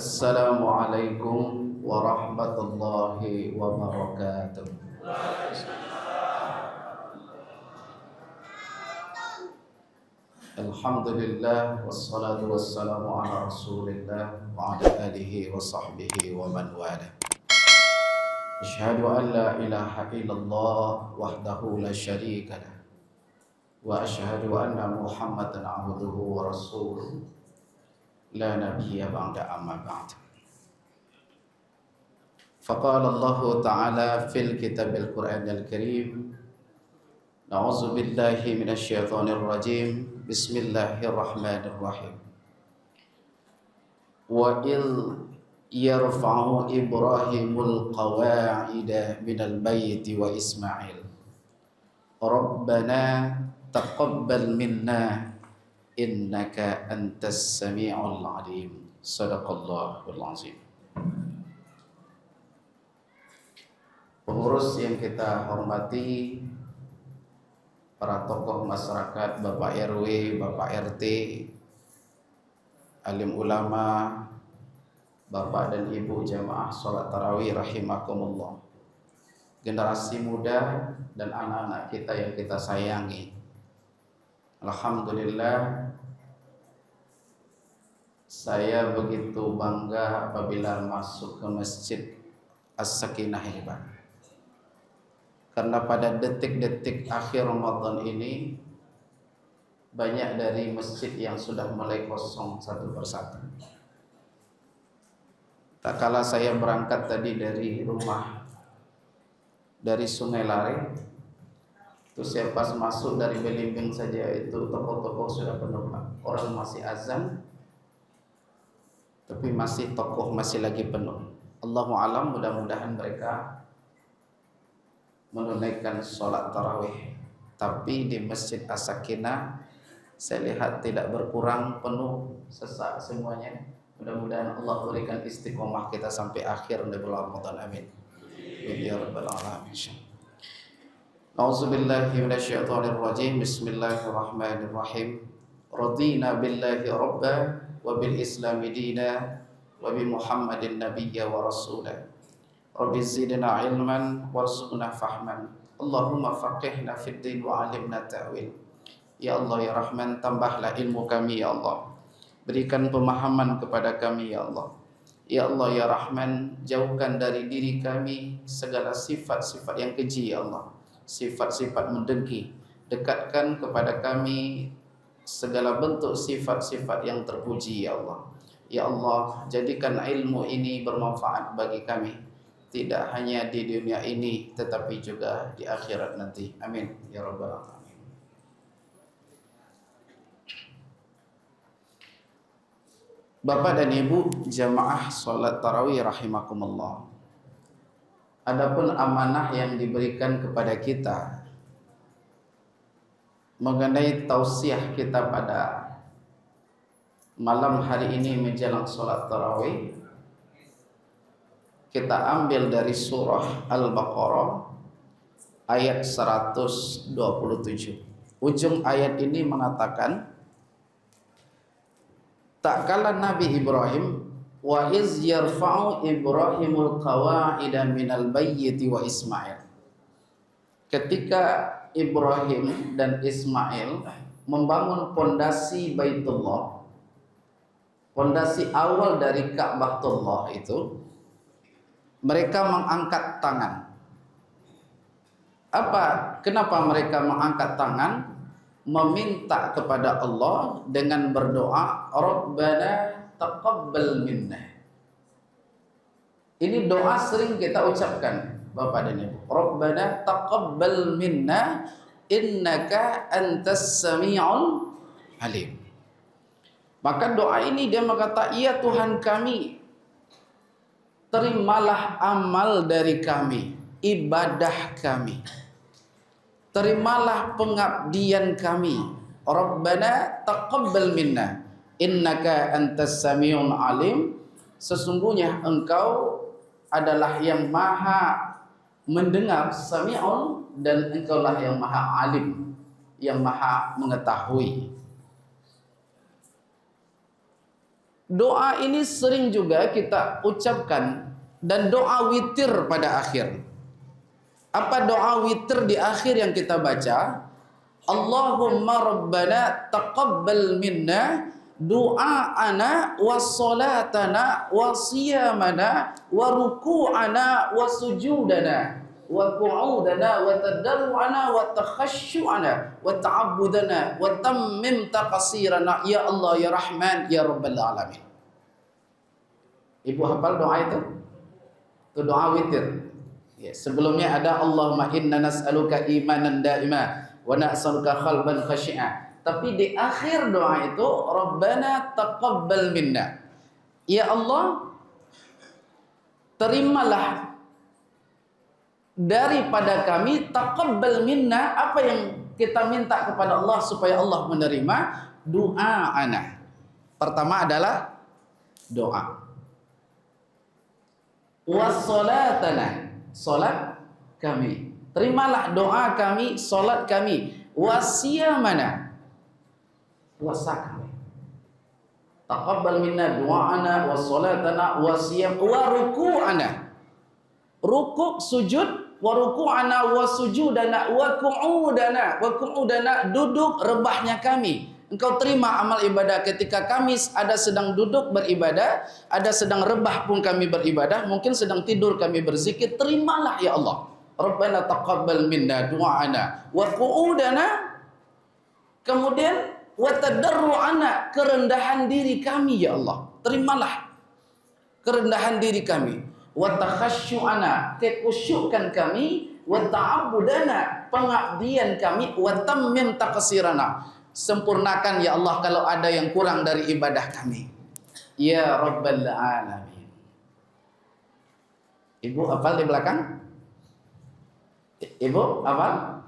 Assalamualaikum warahmatullahi wabarakatuh. Alhamdulillah wassalatu wassalamu ala Rasulillah wa ala alihi wa sahbihi wa man wala. Asyhadu an la ilaha illallah wahdahu la syarika lah wa asyhadu anna Muhammadan abduhu wa rasuluh la nabiyya ba'da amma ba'd. Faqala Allah Ta'ala fil kitabil Qur'anil Karim, A'udzu billahi minasy syaithanir rajim. Bismillahirrahmanirrahim. Wa il yarfa'u Ibrahimul qawa'ida minal bayti wa Ismail. Rabbana taqabbal minna innaka antas sami'ul alim. Shadaqallahul azim. Pengurus yang kita hormati, para tokoh masyarakat, Bapak RW, Bapak RT, alim ulama, Bapak dan Ibu jamaah sholat tarawih rahimakumullah, generasi muda dan anak-anak kita yang kita sayangi. Alhamdulillah, saya begitu bangga apabila masuk ke Masjid As-Sakinah ini, Pak. Karena pada detik-detik akhir Ramadan ini banyak dari masjid yang sudah mulai kosong satu persatu. Tak kala saya berangkat tadi dari rumah, dari Sungai Lare, itu saya pas masuk dari Belimbing saja itu toko-toko sudah penuh, Pak. Orang masih azan, tapi masih toko masih lagi penuh. Allahu alam, mudah-mudahan mereka menunaikan sholat tarawih. Tapi di Masjid As-Sakinah saya lihat tidak berkurang, penuh, sesak semuanya. Mudah-mudahan Allah berikan istiqomah kita sampai akhir bulan Ramadan. Amin ya rabbal alamin. A'udzubillahi minasyaitonir rajim. Bismillahirrahmanirrahim. Radina billahi rabba wa bil islami dina wa bi Muhammadin nabiyya wa rasulah. Rabbi zidna ilman warzuqna fahman. Allahumma faqihna fid din wa alimna ta'wil. Ya Allah ya Rahman, tambahlah ilmu kami ya Allah. Berikan pemahaman kepada kami ya Allah. Ya Allah ya Rahman, jauhkan dari diri kami segala sifat-sifat yang keji ya Allah. Sifat-sifat mendengki. Dekatkan kepada kami segala bentuk sifat-sifat yang terpuji ya Allah. Ya Allah, jadikan ilmu ini bermanfaat bagi kami, tidak hanya di dunia ini tetapi juga di akhirat nanti. Amin ya rabbal alamin. Bapak dan Ibu jamaah salat tarawih rahimakumullah. Adapun amanah yang diberikan kepada kita mengenai tausiah kita pada malam hari ini menjelang salat tarawih, kita ambil dari surah Al-Baqarah ayat 127. Ujung ayat ini mengatakan, tak kala Nabi Ibrahim, wa iz yarfa'u Ibrahimul qawa'ida minal bayyiti wa Ismail. Ketika Ibrahim dan Ismail membangun pondasi Baitullah, pondasi awal dari Ka'batullah itu, mereka mengangkat tangan. Kenapa mereka mengangkat tangan? Meminta kepada Allah dengan berdoa, Rabbana taqabbal minna. Ini doa sering kita ucapkan, Bapak dan Ibu. Rabbana taqabbal minna innaka antas sami'ul alim. Maka doa ini dia berkata, ya Tuhan kami, terimalah amal dari kami, ibadah kami. Terimalah pengabdian kami. Rabbana taqabbal minna innaka antas sami'un alim. Sesungguhnya engkau adalah yang maha mendengar, sami'un, dan engkaulah yang maha alim, yang maha mengetahui. Doa ini sering juga kita ucapkan dan doa witir pada akhir. Apa doa witir di akhir yang kita baca? Allahumma rabbana taqabbal minna du'aana wa salatana wa siyamana wa ruku'ana wa sujudana wa qu'udana wa tadarru'ana wa takhasyu'ana wa ta'abbudana wa tammim taqsirana ya Allah ya Rahman ya Rabbal alamin. Ibu hafal doa itu? Itu doa witir. Ya, sebelumnya ada Allahumma inna nas'aluka imanan daima wa nas'aluka qalban khashi'a. Tapi di akhir doa itu Rabbana taqabbal minna. Ya Allah, terimalah daripada kami, taqabbal minna, apa yang kita minta kepada Allah supaya Allah menerima doa ana. Pertama adalah doa. Wassalatana, salat kami. Terimalah doa kami, salat kami. Wasiyamana, puasa kami. Taqabbal minna du'ana wassalatana wasiyam wa ruku'ana. Rukuk sujud wa ruku'ana wa sujudana wa qu'udana duduk rebahnya kami. Engkau terima amal ibadah ketika kami ada sedang duduk beribadah, ada sedang rebah pun kami beribadah, mungkin sedang tidur kami berzikir, terimalah ya Allah. Rabbana taqabbal minna du'ana wa qu'udana, kemudian wa tadarru'ana, kerendahan diri kami ya Allah. Terimalah kerendahan diri kami. Wa takhasyu'ana, kekusyukan kami. Wa ta'abbudana, pengabdian kami. Wa tammim taqsirana, sempurnakan ya Allah kalau ada yang kurang dari ibadah kami. Ya Rabbal alamin. Ibu hafal di belakang? Ibu hafal?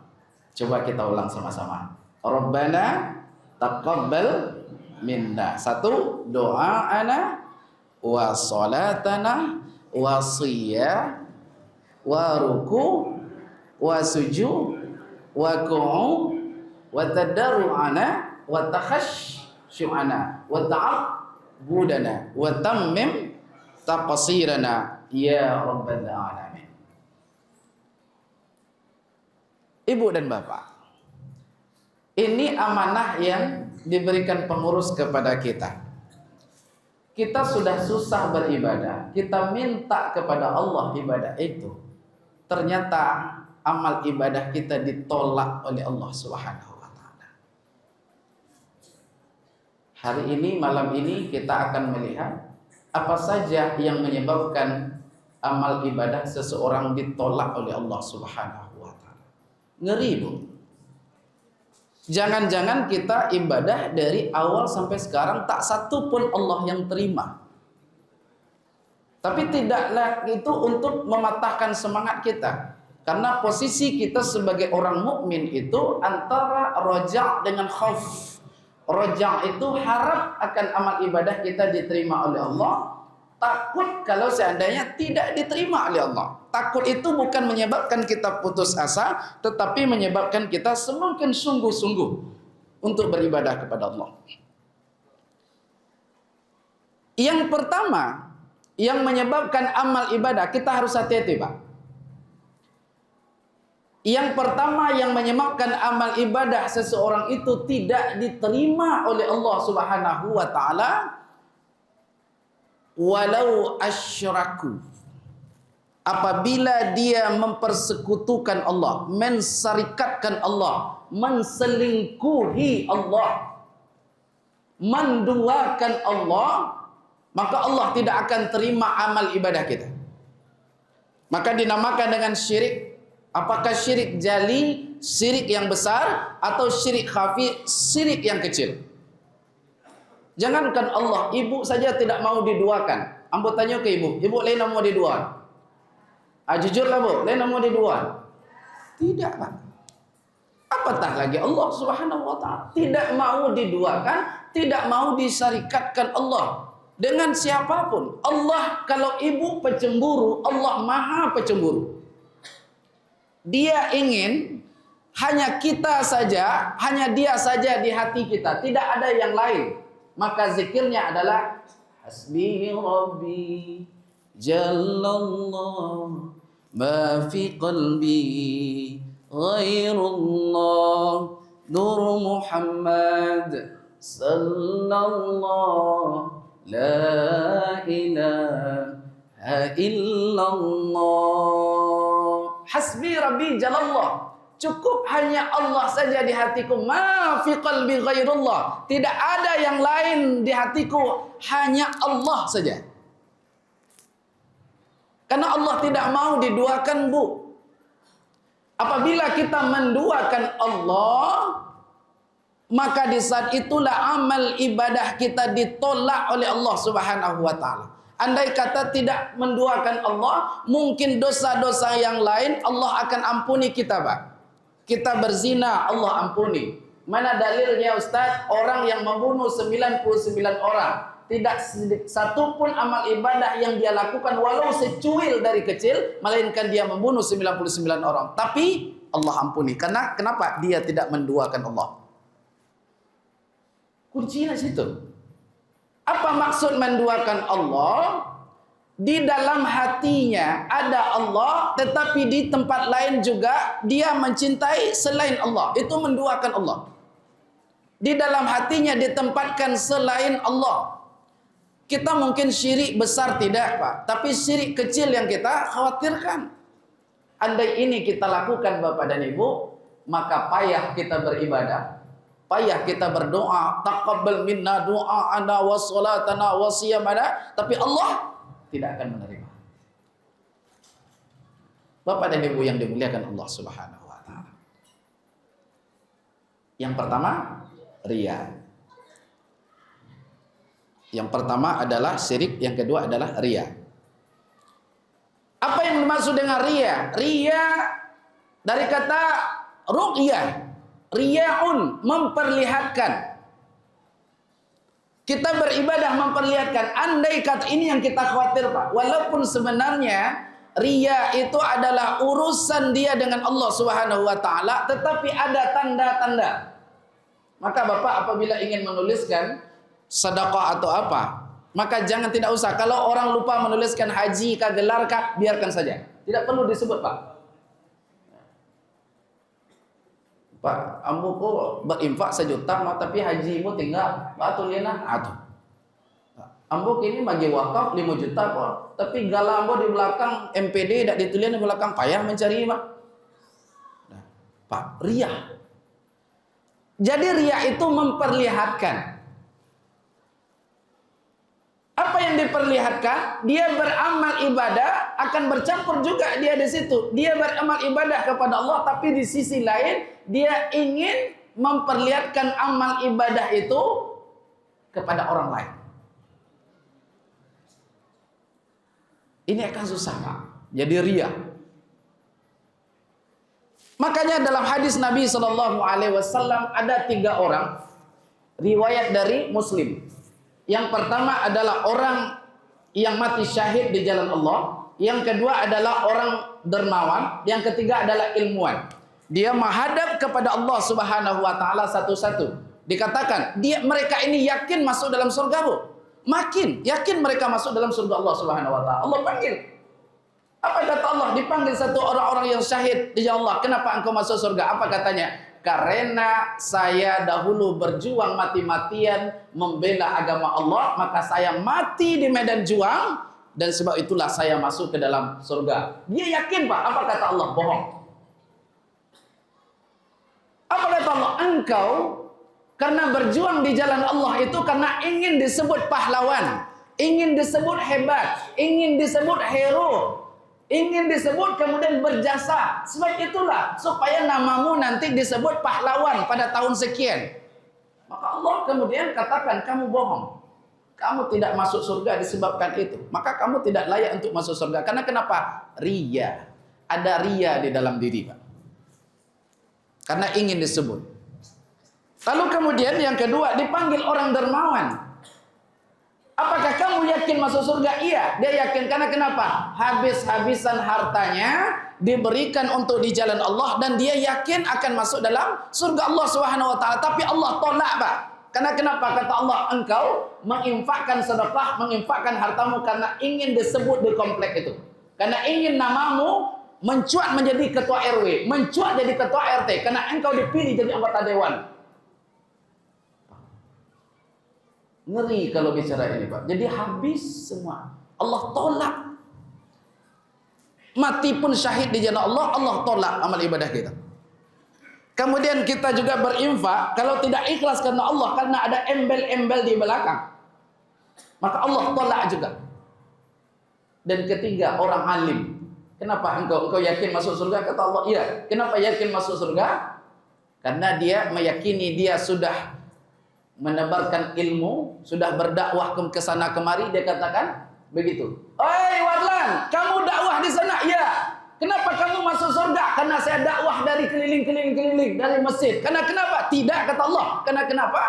Coba kita ulang sama-sama. Rabbana taqabbal minna. Satu, doa ana wa salatana wa siyya wa ruku wa sujud wa qu'u wa tadarru'ana wa takhasyu'ana wa ta'abbudana wa tammim taqsirana ya Rabbal alamin. Ibu dan bapak, ini amanah yang diberikan pengurus kepada kita. Kita sudah susah beribadah, kita minta kepada Allah ibadah itu. Ternyata amal ibadah kita ditolak oleh Allah Subhanahu wa taala. Hari ini, malam ini kita akan melihat apa saja yang menyebabkan amal ibadah seseorang ditolak oleh Allah Subhanahu wa taala. Ngeri, Bu. Jangan-jangan kita ibadah dari awal sampai sekarang tak satu pun Allah yang terima. Tapi tidaklah itu untuk mematahkan semangat kita. Karena posisi kita sebagai orang mukmin itu antara roja' dengan khauf. Roja' itu harap akan amal ibadah kita diterima oleh Allah. Takut kalau seandainya tidak diterima oleh Allah. Takut itu bukan menyebabkan kita putus asa, tetapi menyebabkan kita semakin sungguh-sungguh untuk beribadah kepada Allah. Yang pertama, yang menyebabkan amal ibadah, kita harus hati-hati, Pak. Yang pertama yang menyebabkan amal ibadah seseorang itu tidak diterima oleh Allah Subhanahu wa taala, walau asyraku, apabila dia mempersekutukan Allah, mensarikatkan Allah, menselingkuhi Allah, menduakan Allah, maka Allah tidak akan terima amal ibadah kita. Maka dinamakan dengan syirik. Apakah syirik jali, syirik yang besar, atau syirik khafi, syirik yang kecil? Jangankan Allah, ibu saja tidak mau diduakan. Ambo tanya ke ibu, ibu lain mau diduakan? Jujurlah Bu, lain mau diduakan? Tidak, Pak. Apatah lagi Allah Subhanahu wa taala tidak mau diduakan, tidak mau disyarikatkan Allah dengan siapapun. Allah, kalau ibu pecemburu, Allah Maha Pecemburu. Dia ingin hanya kita saja, hanya Dia saja di hati kita, tidak ada yang lain. Maka zikirnya adalah Hasbi Rabbi Jallallah ma fi qalbi ghairullah Nur Muhammad sallallahu la ilaha illallah. Hasbi Rabbi Jalallah. Cukup hanya Allah saja di hatiku. Ma fi qalbi ghairullah. Tidak ada yang lain di hatiku, hanya Allah saja. Karena Allah tidak mau diduakan, Bu. Apabila kita menduakan Allah, maka di saat itulah amal ibadah kita ditolak oleh Allah Subhanahu wa taala. Andai kata tidak menduakan Allah, mungkin dosa-dosa yang lain Allah akan ampuni kita, Pak. Kita berzina, Allah ampuni. Mana dalilnya, Ustaz? Orang yang membunuh 99 orang, tidak satu pun amal ibadah yang dia lakukan walau secuil dari kecil, melainkan dia membunuh 99 orang. Tapi Allah ampuni. Karena kenapa? Dia tidak menduakan Allah. Kuncinya situ. Apa maksud menduakan Allah? Di dalam hatinya ada Allah, tetapi di tempat lain juga dia mencintai selain Allah. Itu menduakan Allah. Di dalam hatinya ditempatkan selain Allah. Kita mungkin syirik besar tidak, Pak, tapi syirik kecil yang kita khawatirkan. Andai ini kita lakukan, Bapak dan Ibu, maka payah kita beribadah, payah kita berdoa, taqabbal minna du'a'ana wa salatana wa siyamana, tapi Allah tidak akan menerima. Bapak dan Ibu yang dimuliakan Allah Subhanahu wa taala. Yang pertama, riya. Yang pertama adalah syirik, yang kedua adalah riya. Apa yang dimaksud dengan riya? Riya dari kata ru'yah. Riyaun, memperlihatkan. Kita beribadah memperlihatkan. Andai kata ini yang kita khawatir, Pak. Walaupun sebenarnya riya itu adalah urusan dia dengan Allah Subhanahu wa taala, tetapi ada tanda-tanda. Maka Bapak apabila ingin menuliskan sedekah atau apa, maka jangan, tidak usah. Kalau orang lupa menuliskan haji kah, gelar kah, biarkan saja. Tidak perlu disebut, Pak. Pak, ambo kok berinfak 1 juta, tapi hajimu tinggal batu lina atuh. Ambo kini bagi wakaf 5 juta kok, tapi galah ambo di belakang MPD tidak ditulis di belakang, payah mencari, Pak. Nah, Pak, riya. Jadi riya itu memperlihatkan. Apa yang diperlihatkan? Dia beramal ibadah, akan bercampur juga dia di situ. Dia beramal ibadah kepada Allah, tapi di sisi lain dia ingin memperlihatkan amal ibadah itu kepada orang lain. Ini akan susah, Pak. Jadi riya. Makanya dalam hadis Nabi SAW ada 3 orang, riwayat dari Muslim. Yang pertama adalah orang yang mati syahid di jalan Allah. Yang kedua adalah orang dermawan. Yang ketiga adalah ilmuwan. Dia menghadap kepada Allah Subhanahu wa taala satu-satu. Dikatakan, mereka ini yakin masuk dalam surga, Bu. Makin yakin mereka masuk dalam surga Allah Subhanahu wa taala. Allah panggil. Apa kata Allah? Dipanggil satu orang-orang yang syahid di jalan Allah. Kenapa engkau masuk surga? Apa katanya? Karena saya dahulu berjuang mati-matian membela agama Allah, maka saya mati di medan juang, dan sebab itulah saya masuk ke dalam surga. Dia yakin, Pak. Apa kata Allah? Bohong. Apa kata Allah? Engkau karena berjuang di jalan Allah itu karena ingin disebut pahlawan, ingin disebut hebat, ingin disebut hero, ingin disebut kemudian berjasa. Sebab itulah supaya namamu nanti disebut pahlawan pada tahun sekian. Maka Allah kemudian katakan, kamu bohong. Kamu tidak masuk surga disebabkan itu. Maka kamu tidak layak untuk masuk surga. Karena kenapa? Riya. Ada riya di dalam diri, Pak. Karena ingin disebut. Lalu kemudian yang kedua, dipanggil orang dermawan. Apakah kamu yakin masuk surga? Iya, dia yakin. Karena kenapa? Habis-habisan hartanya diberikan untuk di jalan Allah, dan dia yakin akan masuk dalam surga Allah Subhanahu wa taala. Tapi Allah tolak, Pak. Karena kenapa? Kata Allah, engkau menginfakkan sedekah, menginfakkan hartamu karena ingin disebut di komplek itu. Karena ingin namamu mencuat menjadi ketua RW, mencuat jadi ketua RT, karena engkau dipilih jadi anggota dewan. Ngeri kalau bicara ini, Pak. Jadi habis semua. Allah tolak. Mati pun syahid di jalan Allah, Allah tolak amal ibadah kita. Kemudian kita juga berinfak, kalau tidak ikhlas karena Allah, karena ada embel-embel di belakang, maka Allah tolak juga. Dan ketiga, orang alim. Kenapa engkau yakin masuk surga? Kata Allah, iya. Kenapa yakin masuk surga? Karena dia meyakini dia sudah menebarkan ilmu, sudah berdakwah ke sana kemari, dia katakan begitu. Oi Wadlan, kamu dakwah di sana? Iya. Kenapa kamu masuk surga? Karena saya dakwah dari keliling-keliling dari masjid. Karena kenapa? Tidak, kata Allah. Karena kenapa?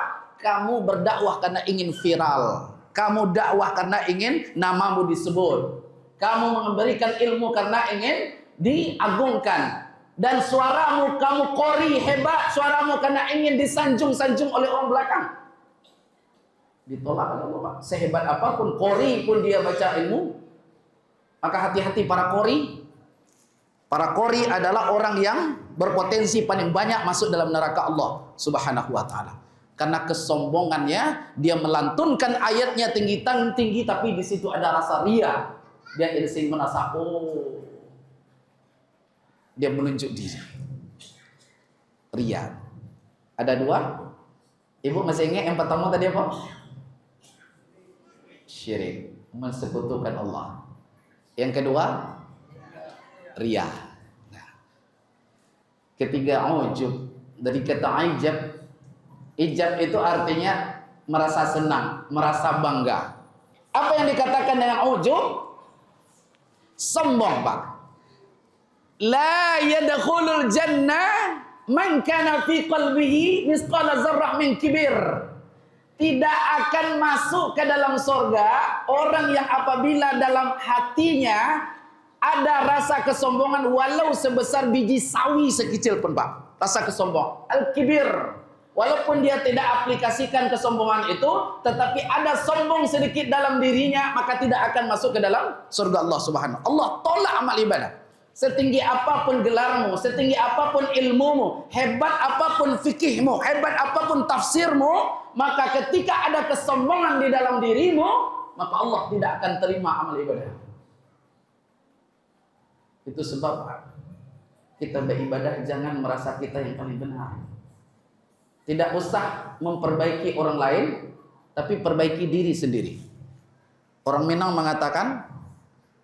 Kamu berdakwah karena ingin viral. Kamu dakwah karena ingin namamu disebut. Kamu memberikan ilmu karena ingin diagungkan. Dan suaramu, kamu qori hebat. Suaramu karena ingin disanjung-sanjung oleh orang belakang. Ditolak oleh Allah, Pak. Sehebat apapun, qori pun dia baca ilmu. Maka hati-hati para qori. Para qori adalah orang yang berpotensi paling banyak masuk dalam neraka Allah Subhanahu wa taala. Karena kesombongannya, dia melantunkan ayatnya tinggi-tinggi tapi di situ ada rasa ria. Dia ingin merasa, oh, dia menunjuk diri. Ria. Ada dua. Ibu masih ingat yang pertama tadi apa? Syirik, mensekutukan Allah. Yang kedua, ria. Nah. Ketiga, ujub. Dari kata ijab. Ijab itu artinya merasa senang, merasa bangga. Apa yang dikatakan dengan ujub? Sombong, Pak. La yadkhulul jannah man kana fi qalbihi misqala dzarrah min kibir. Tidak akan masuk ke dalam surga orang yang apabila dalam hatinya ada rasa kesombongan walau sebesar biji sawi sekecil pun, Pak. Rasa kesombongan, al-kibir. Walaupun dia tidak aplikasikan kesombongan itu, tetapi ada sombong sedikit dalam dirinya, maka tidak akan masuk ke dalam surga Allah Subhanahu. Allah tolak amal ibadah. Setinggi apapun gelarmu, setinggi apapun ilmumu, hebat apapun fikihmu, hebat apapun tafsirmu, maka ketika ada kesombongan di dalam dirimu, maka Allah tidak akan terima amal ibadah. Itu sebab kita beribadah jangan merasa kita yang paling benar. Tidak usah memperbaiki orang lain, tapi perbaiki diri sendiri. Orang Minang mengatakan,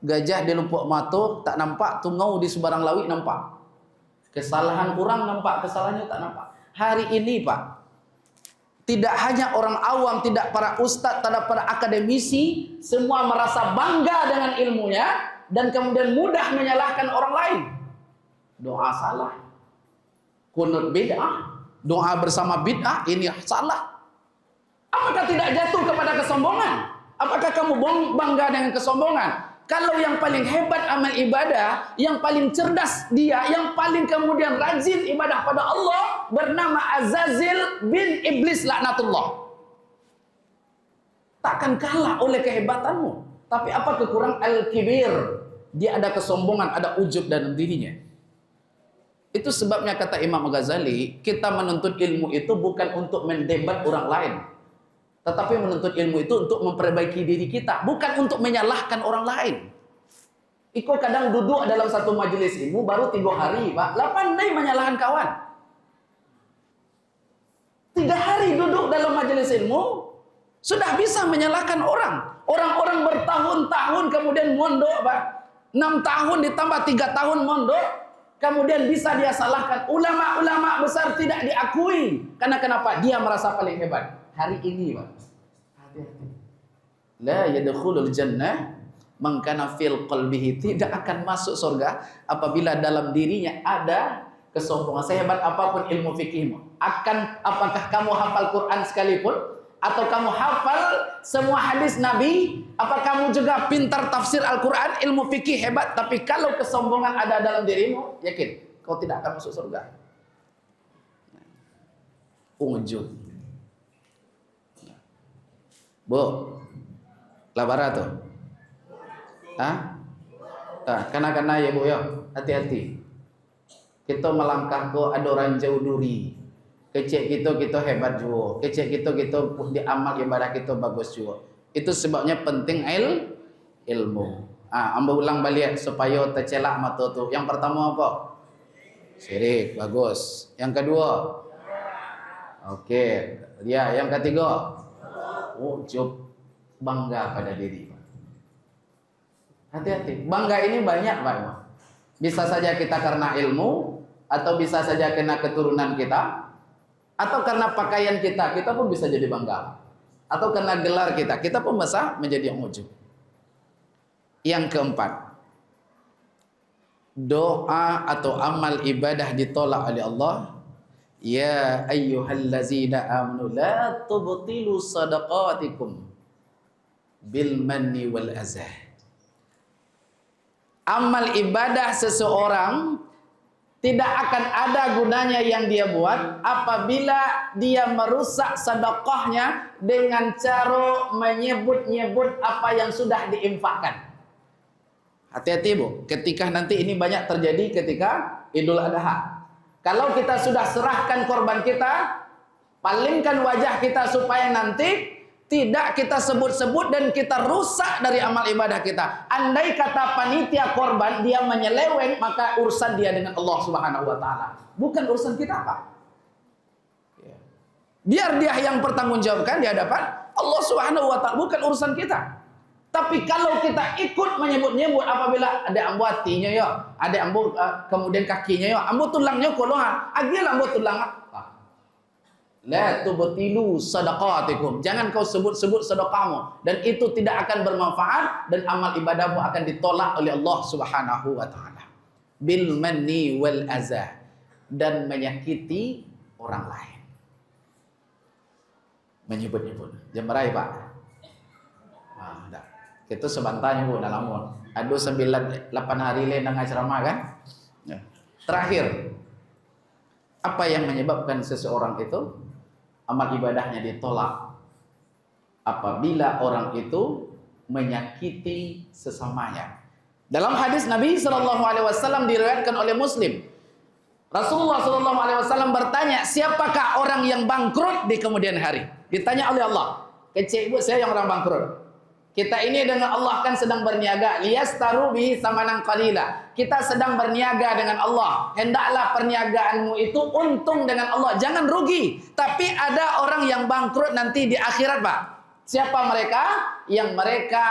gajah di Lupuk Matu tak nampak, tungau di Sebarang Lawi nampak. Kesalahan kurang nampak, kesalahannya tak nampak. Hari ini, Pak, tidak hanya orang awam, tidak para ustadz, tidak para akademisi, semua merasa bangga dengan ilmunya, dan kemudian mudah menyalahkan orang lain. Doa salah, kunut bid'ah, doa bersama bid'ah, ini salah. Apakah tidak jatuh kepada kesombongan? Apakah kamu bangga dengan kesombongan? Kalau yang paling hebat amal ibadah, yang paling cerdas dia, yang paling kemudian rajin ibadah pada Allah, bernama Azazil bin Iblis laknatullah. Takkan kalah oleh kehebatanmu. Tapi apa kekurangan? Al-kibir. Dia ada kesombongan, ada ujub dalam dirinya. Itu sebabnya kata Imam Ghazali, kita menuntut ilmu itu bukan untuk mendebat orang lain. Tetapi menuntut ilmu itu untuk memperbaiki diri kita, bukan untuk menyalahkan orang lain. Iko kadang duduk dalam satu majelis ilmu baru 3 hari, Pak, 8 hari menyalahkan kawan. 3 hari duduk dalam majelis ilmu sudah bisa menyalahkan orang. Orang-orang bertahun-tahun kemudian mondok, Pak. 6 tahun ditambah 3 tahun mondok, kemudian bisa dia salahkan. Ulama-ulama besar tidak diakui. Karena kenapa? Dia merasa paling hebat. Hari ini, Pak, hati-hati. La yadkhulul jannah man kana fil qalbihi, tidak akan masuk surga apabila dalam dirinya ada kesombongan. Sehebat apapun ilmu fikihmu, apakah kamu hafal Quran sekalipun, atau kamu hafal semua hadis Nabi, apa kamu juga pintar tafsir Al-Quran, ilmu fikih hebat, tapi kalau kesombongan ada dalam dirimu, yakin kau tidak akan masuk surga. Ujub. Bu, labara tuh. Hah? Kena ya Bu ya. Hati-hati. Kita melangkah ke adoran jauh duri. Kecil kita hebat juga. Kecil kita di amal ibadah kita bagus juga. Itu sebabnya penting ilmu. Ambo ulang balik supaya tercelak mata tu. Yang pertama apa? Syirik, bagus. Yang kedua? Oke. Ya, yang ketiga? Ujub, bangga pada diri. Hati-hati. Bangga ini banyak, Pak. Bisa saja kita karena ilmu, atau bisa saja karena keturunan kita, atau karena pakaian kita pun bisa jadi bangga. Atau karena gelar kita pun bisa menjadi ujub. Yang keempat, doa atau amal ibadah ditolak oleh Allah. Ya ayyuhallazina amanu la tubtilu sadaqatikum bil manni wal azah. Amal ibadah seseorang tidak akan ada gunanya yang dia buat apabila dia merusak sedekahnya dengan cara menyebut-nyebut apa yang sudah diinfakkan. Hati-hati Bu, ketika nanti ini banyak terjadi ketika Idul Adha. Kalau kita sudah serahkan korban kita, palingkan wajah kita supaya nanti tidak kita sebut-sebut dan kita rusak dari amal ibadah kita. Andai kata panitia korban dia menyeleweng, maka urusan dia dengan Allah Subhanahu wa taala. Bukan urusan kita, Pak. Biar dia yang bertanggungjawabkan di hadapan Allah Subhanahu wa taala, bukan urusan kita. Tapi kalau kita ikut menyebut-nyebut apabila ada ambo hatinya ya, ada ambo kemudian kakinya ya, ambo tulangnya kolongan, agil ambo tulang. La tubtilu sadaqatikum. Jangan kau sebut-sebut sedekahmu dan itu tidak akan bermanfaat dan amal ibadahmu akan ditolak oleh Allah Subhanahu wa taala. Bil manni wal azah, dan menyakiti orang lain. Menyebut-nyebut. Jemberai, Pak. Enggak. Itu sebantanya Bu dalam mun. Aduh 9-8 hari lain dengan ceramah kan? Ya. Terakhir, apa yang menyebabkan seseorang itu amal ibadahnya ditolak? Apabila orang itu menyakiti sesamanya. Dalam hadis Nabi SAW diriwayatkan oleh Muslim, Rasulullah SAW bertanya, siapakah orang yang bangkrut di kemudian hari? Ditanya oleh Allah, kecil ibu saya yang orang bangkrut. Kita ini dengan Allah kan sedang berniaga. Liyastaru bihi samanan qalila. Kita sedang berniaga dengan Allah. Hendaklah perniagaanmu itu untung dengan Allah. Jangan rugi. Tapi ada orang yang bangkrut nanti di akhirat, Pak. Siapa mereka? Yang mereka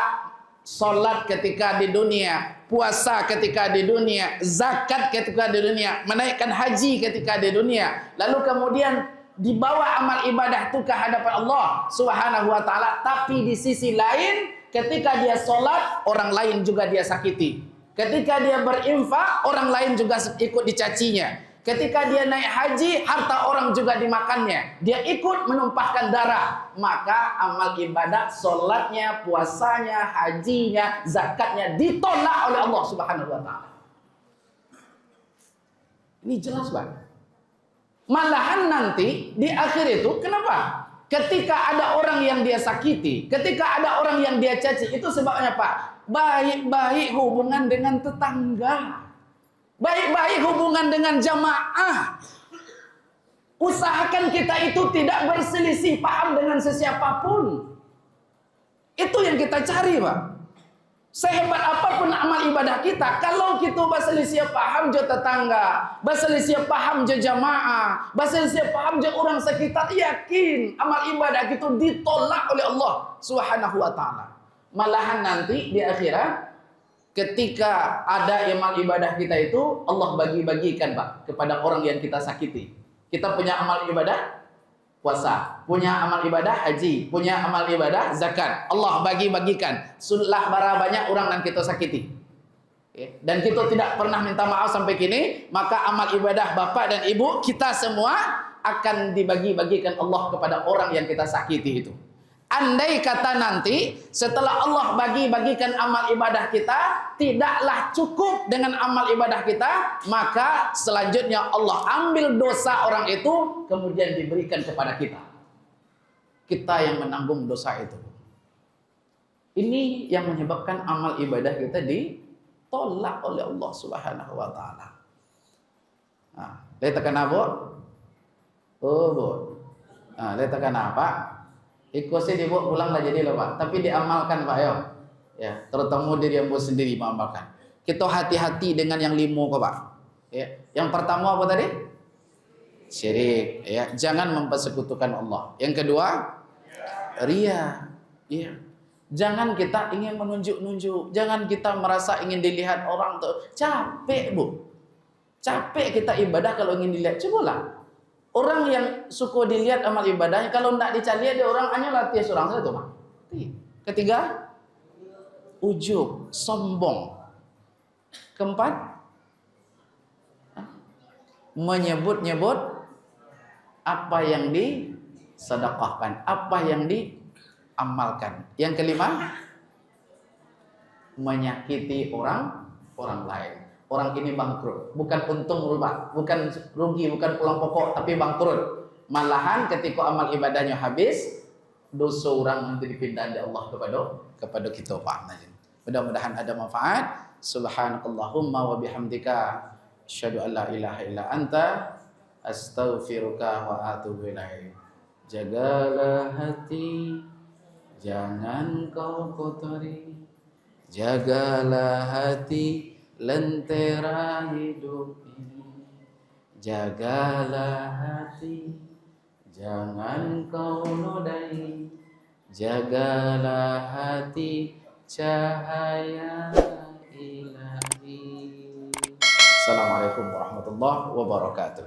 sholat ketika di dunia, puasa ketika di dunia, zakat ketika di dunia, menaikkan haji ketika di dunia. Lalu kemudian dibawa amal ibadah itu ke hadapan Allah Subhanahu wa taala, tapi di sisi lain ketika dia sholat orang lain juga dia sakiti, ketika dia berinfak orang lain juga ikut dicacinya, ketika dia naik haji harta orang juga dimakannya, dia ikut menumpahkan darah, maka amal ibadah sholatnya, puasanya, hajinya, zakatnya ditolak oleh Allah Subhanahu wa taala. Ini jelas, Pak. Malahan nanti di akhir itu, kenapa? Ketika ada orang yang dia sakiti, ketika ada orang yang dia caci, itu sebabnya Pak, baik-baik hubungan dengan tetangga, baik-baik hubungan dengan jamaah. Usahakan kita itu tidak berselisih paham dengan sesiapapun. Itu yang kita cari, Pak. Sehebat apapun amal ibadah kita, kalau kita berselisih paham je tetangga, berselisih paham je jamaah, berselisih paham je orang sekitar, yakin amal ibadah kita ditolak oleh Allah Subhanahu wa taala. Malahan nanti di akhirat ketika ada amal ibadah kita itu Allah bagi-bagikan, Pak, kepada orang yang kita sakiti. Kita punya amal ibadah puasa, punya amal ibadah haji, punya amal ibadah zakat. Allah bagi-bagikan. Sulah bara banyak orang yang kita sakiti. Dan kita tidak pernah minta maaf sampai kini, maka amal ibadah bapak dan ibu kita semua akan dibagi-bagikan Allah kepada orang yang kita sakiti itu. Andai kata nanti setelah Allah bagi-bagikan amal ibadah kita tidaklah cukup dengan amal ibadah kita, maka selanjutnya Allah ambil dosa orang itu kemudian diberikan kepada kita. Kita yang menanggung dosa itu. Ini yang menyebabkan amal ibadah kita ditolak oleh Allah Subhanahu wa taala. Nah, leta kenapa? Oh, Bu. Nah, leta kenapa? Ikusi di Bu pulanglah jadi loh, Pak. Tapi diamalkan, Pak, ya. Ya, terutama diri yang sendiri mengamalkan. Kita hati-hati dengan yang limo kok, Pak. Ya. Yang pertama apa tadi? Syirik, ya. Jangan mempersekutukan Allah. Yang kedua, ria. Ya. Jangan kita ingin menunjuk-nunjuk, jangan kita merasa ingin dilihat orang tuh. Capek, Bu. Capek kita ibadah kalau ingin dilihat. Cobalah. Orang yang suka dilihat amal ibadahnya, kalau tidak dicari dia orang hanya latih seorang saja tuh, Pak. Ketiga, ujub, sombong. Keempat, menyebut-nyebut apa yang disedekahkan, apa yang diamalkan. Yang kelima, menyakiti orang lain. Orang ini bangkrut, bukan untung rugi, bukan rugi, bukan pulang pokok, tapi bangkrut. Malahan ketika amal ibadahnya habis, dosa orang nanti dipindah oleh Allah kepada kita, Pak. Mudah-mudahan ada manfaat. Subhanakallahumma wa bihamdika asyhadu an la ilaha illa anta astaghfiruka wa atubu ilaik. Jagalah hati, jangan kau kotori. Jagalah hati, lentera hidup ini. Jagalah hati, jangan kau nodai. Jagalah hati, cahaya ilahi. Assalamualaikum warahmatullahi wabarakatuh.